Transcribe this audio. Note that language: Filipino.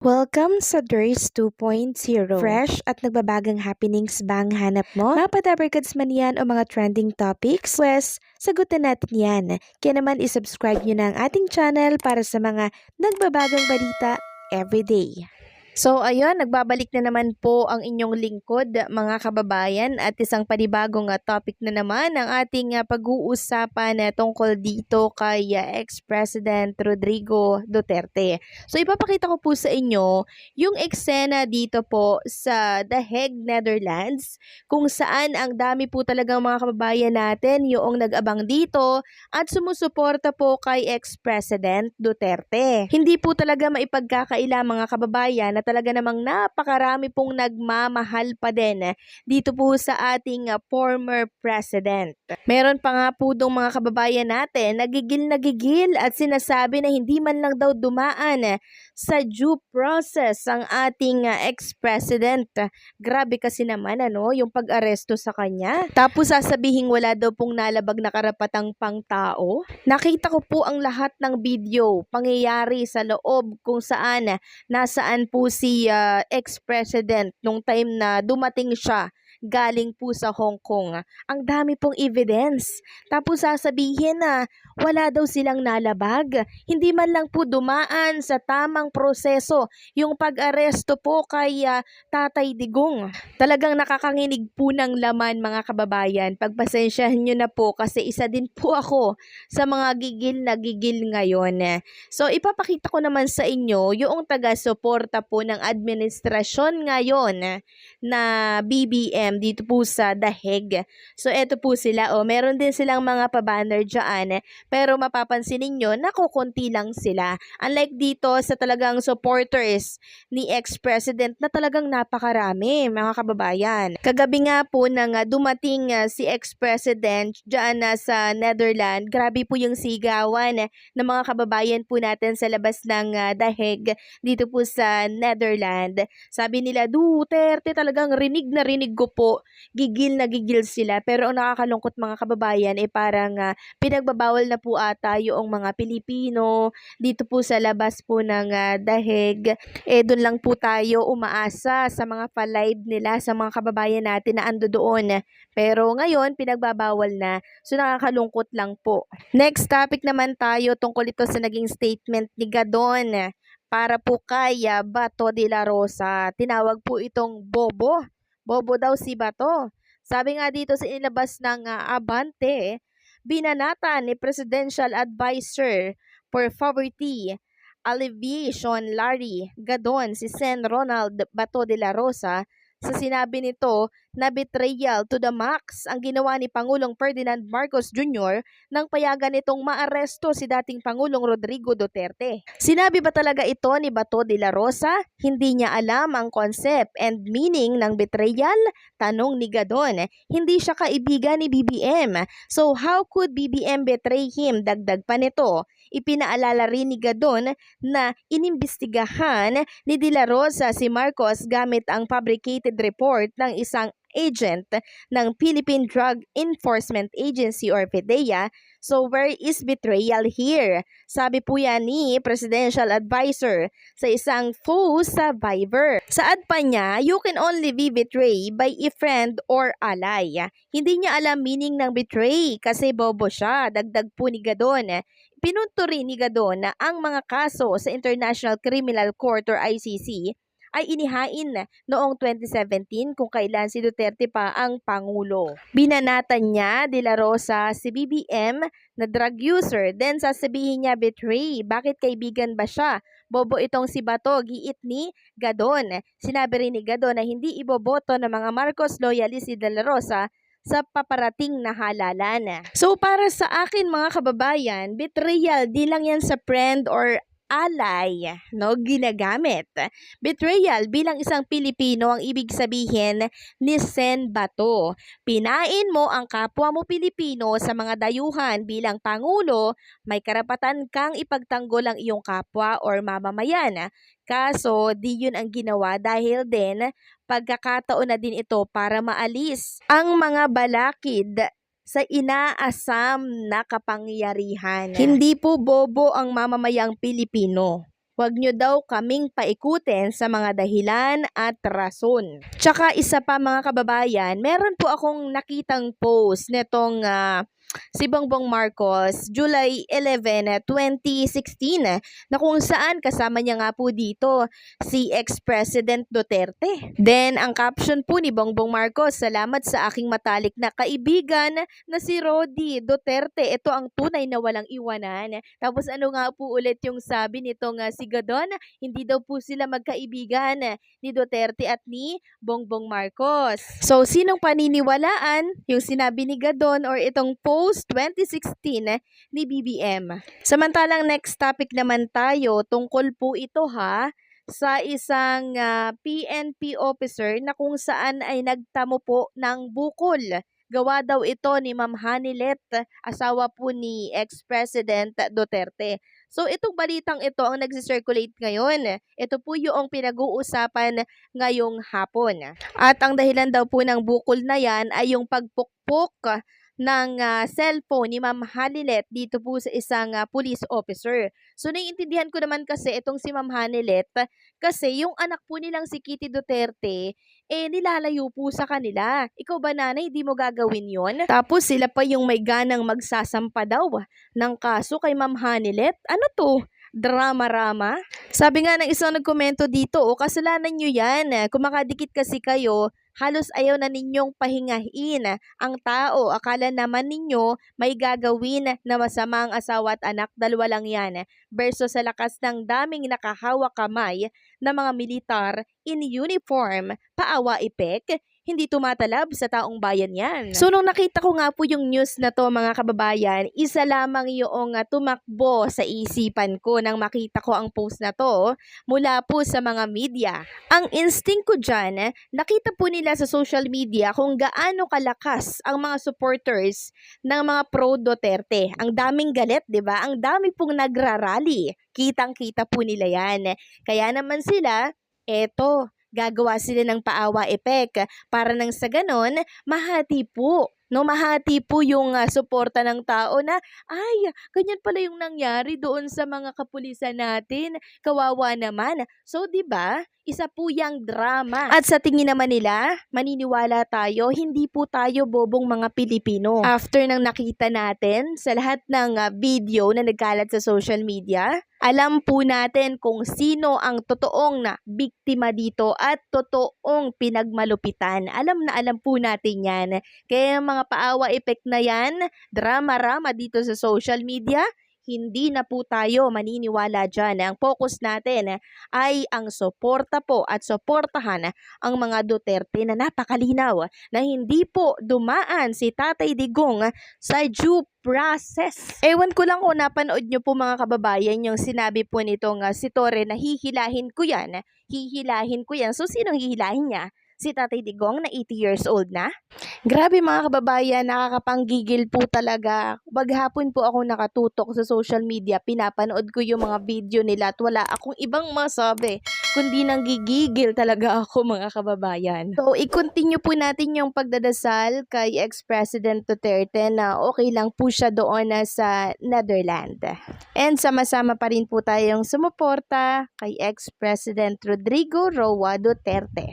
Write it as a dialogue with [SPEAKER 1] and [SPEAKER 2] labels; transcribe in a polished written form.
[SPEAKER 1] Welcome sa DRS 2.0. Fresh at nagbabagang happenings bang hanap mo? Mga padabarkads man yan o mga trending topics? Pwes, sagutin natin yan. Kaya naman isubscribe nyo na ang ating channel para sa mga nagbabagang balita everyday. So ayun, nagbabalik na naman po ang inyong lingkod mga kababayan at isang panibagong topic na naman ang ating pag-uusapan tungkol dito kay ex-President Rodrigo Duterte. So ipapakita ko po sa inyo yung eksena dito po sa The Hague, Netherlands, kung saan ang dami po talagang mga kababayan natin yung nag-abang dito at sumusuporta po kay ex-President Duterte. Hindi po talaga maipagkakaila mga kababayan na talaga namang napakarami pong nagmamahal pa din dito po sa ating former president. Meron pa nga po dong mga kababayan natin nagigil at sinasabi na hindi man lang daw dumaan sa due process ang ating ex-president. Grabe kasi naman yung pag-aresto sa kanya. Tapos sasabihin wala daw pong nalabag na karapatang pangtao. Nakita ko po ang lahat ng video, pangyayari sa loob kung saan nasaan po si ex-president nung time na dumating siya galing po sa Hong Kong. Ang dami pong evidence. Tapos sasabihin na wala daw silang nalabag. Hindi man lang po dumaan sa tamang proseso yung pag-aresto po kay Tatay Digong. Talagang nakakanginig po ng laman mga kababayan. Pagpasensyahan nyo na po kasi isa din po ako sa mga gigil na gigil ngayon. So ipapakita ko naman sa inyo yung taga-suporta po ng administrasyon ngayon na BBM dito po sa The Hague. So eto po sila, meron din silang mga pa-banner dyan, pero mapapansin ninyo na kukunti lang sila. Unlike dito sa talagang supporters ni ex-president na talagang napakarami mga kababayan. Kagabi nga po nang dumating si ex-president dyan sa Netherlands, grabe po yung sigawan ng mga kababayan po natin sa labas ng The Hague dito po sa Netherlands. Sabi nila, Duterte, talagang rinig na rinig ko po, gigil na gigil sila. Pero ang nakakalungkot mga kababayan parang pinagbabawal na po ata yung mga Pilipino dito po sa labas po ng The Hague. Doon lang po tayo umaasa sa mga pa-live nila sa mga kababayan natin na ando doon. Pero ngayon, pinagbabawal na. So nakakalungkot lang po. Next topic naman tayo tungkol ito sa naging statement ni Gadon para po kay Bato de la Rosa. Tinawag po itong bobo. Bobo daw si Bato. Sabi nga dito sa inilabas ng Abante, binanata ni Presidential Advisor for Poverty Alleviation Larry Gadon si Sen Ronald Bato de la Rosa sa sinabi nito na betrayal to the max ang ginawa ni Pangulong Ferdinand Marcos Jr. nang payagan nitong maaresto si dating Pangulong Rodrigo Duterte. Sinabi ba talaga ito ni Bato de la Rosa? Hindi niya alam ang concept and meaning ng betrayal? Tanong ni Gadon. Hindi siya kaibigan ni BBM. So how could BBM betray him? Dagdag pa nito. Ipinaalala rin ni Gadon na inimbestigahan ni De La Rosa si Marcos gamit ang fabricated report ng isang agent ng Philippine Drug Enforcement Agency or PDEA. So where is betrayal here? Sabi po yan ni Presidential Advisor sa isang post sa Viber. Saad pa niya, you can only be betrayed by a friend or ally. Hindi niya alam meaning ng betray kasi bobo siya. Dagdag po ni Gadon. Pinunto rin ni Gadon na ang mga kaso sa International Criminal Court or ICC ay inihain noong 2017 kung kailan si Duterte pa ang Pangulo. Binanatan niya De La Rosa si BBM na drug user, then sasabihin niya betray. Bakit kaibigan ba siya? Bobo itong si Bato, giit ni Gadon. Sinabi rin ni Gadon na hindi iboboto ng mga Marcos loyalist si De La Rosa sa paparating na halalan. So para sa akin mga kababayan, betrayal di lang yan sa friend or ally, ginagamit. Betrayal bilang isang Pilipino ang ibig sabihin ni Sen Bato. Pinain mo ang kapwa mo Pilipino sa mga dayuhan bilang Pangulo, may karapatan kang ipagtanggol ang iyong kapwa or mamamayan. Kaso, di yun ang ginawa dahil din pagkakataon na din ito para maalis ang mga balakid sa inaasam na kapangyarihan. Hindi po bobo ang mamamayang Pilipino. Huwag nyo daw kaming paikutin sa mga dahilan at rason. Tsaka isa pa mga kababayan, meron po akong nakitang post netong si Bongbong Marcos, July 11, 2016, na kung saan kasama niya nga po dito si ex-President Duterte. Then, ang caption po ni Bongbong Marcos, "Salamat sa aking matalik na kaibigan na si Rody Duterte. Ito ang tunay na walang iwanan." Tapos ano nga po ulit yung sabi nitong si Gadon? Hindi daw po sila magkaibigan ni Duterte at ni Bongbong Marcos. So, sinong paniniwalaan? Yung sinabi ni Gadon or itong post 2016 ni BBM? Samantalang next topic naman tayo, tungkol po ito sa isang PNP officer na kung saan ay nagtamo po ng bukol. Gawa daw ito ni Ma'am Hanilet, asawa po ni ex-President Duterte. So itong balitang ito ang nagsi-circulate ngayon. Ito po yung pinag-uusapan ngayong hapon. At ang dahilan daw po ng bukol na yan ay yung pagpukpok ng cellphone ni Ma'am Hanilet dito po sa isang police officer. So naiintindihan ko naman kasi itong si Ma'am Hanilet kasi yung anak po nilang si Kitty Duterte nilalayo po sa kanila. Ikaw ba nanay, di mo gagawin yon? Tapos sila pa yung may ganang magsasampa daw ng kaso kay Ma'am Hanilet. Ano to? Drama-rama? Sabi nga ng isang nagkomento dito, kasalanan nyo yan. Kumakadikit kasi kayo, halos ayaw na ninyong pahingahin ang tao. Akala naman ninyo may gagawin na masama ang asawa at anak, dalawa lang yan. Versus sa lakas ng daming nakahawak kamay na mga militar in uniform, paawa epek, hindi tumatalab sa taong bayan yan. So nung nakita ko nga po yung news na to mga kababayan, isa lamang yung tumakbo sa isipan ko nang makita ko ang post na to mula po sa mga media. Ang instinct ko dyan, nakita po nila sa social media kung gaano kalakas ang mga supporters ng mga pro-Duterte. Ang daming galit, di ba? Ang dami pong nagrarally. Kitang-kita po nila yan. Kaya naman sila, gagawa sila ng paawa epek para nang sa ganon, mahati po. No, mahati po yung suporta ng tao na, ay, ganyan pala yung nangyari doon sa mga kapulisan natin. Kawawa naman. So, di ba? Isa po yung drama. At sa tingin naman nila, maniniwala tayo, hindi po tayo bobong mga Pilipino. After nang nakita natin sa lahat ng video na nagkalat sa social media, alam po natin kung sino ang totoong na biktima dito at totoong pinagmalupitan. Alam na alam po natin yan. Kaya mga paawa effect na yan, drama-rama dito sa social media, hindi na po tayo maniniwala dyan. Ang focus natin ay ang suporta po at suportahan ang mga Duterte na napakalinaw na hindi po dumaan si Tatay Digong sa due process. Ewan ko lang kung napanood nyo po mga kababayan yung sinabi po nitong si Torre na hihilahin ko yan. Hihilahin ko yan. So sinong hihilahin niya? Si Tatay Digong na 80 years old na? Grabe mga kababayan, nakakapanggigil po talaga. Maghapon po ako nakatutok sa social media, pinapanood ko yung mga video nila at wala akong ibang masabi kundi nanggigigil talaga ako mga kababayan. So, i-continue po natin yung pagdadasal kay ex-President Duterte na okay lang po siya doon sa Netherlands. And sama-sama pa rin po tayong sumuporta kay ex-President Rodrigo Roa Duterte.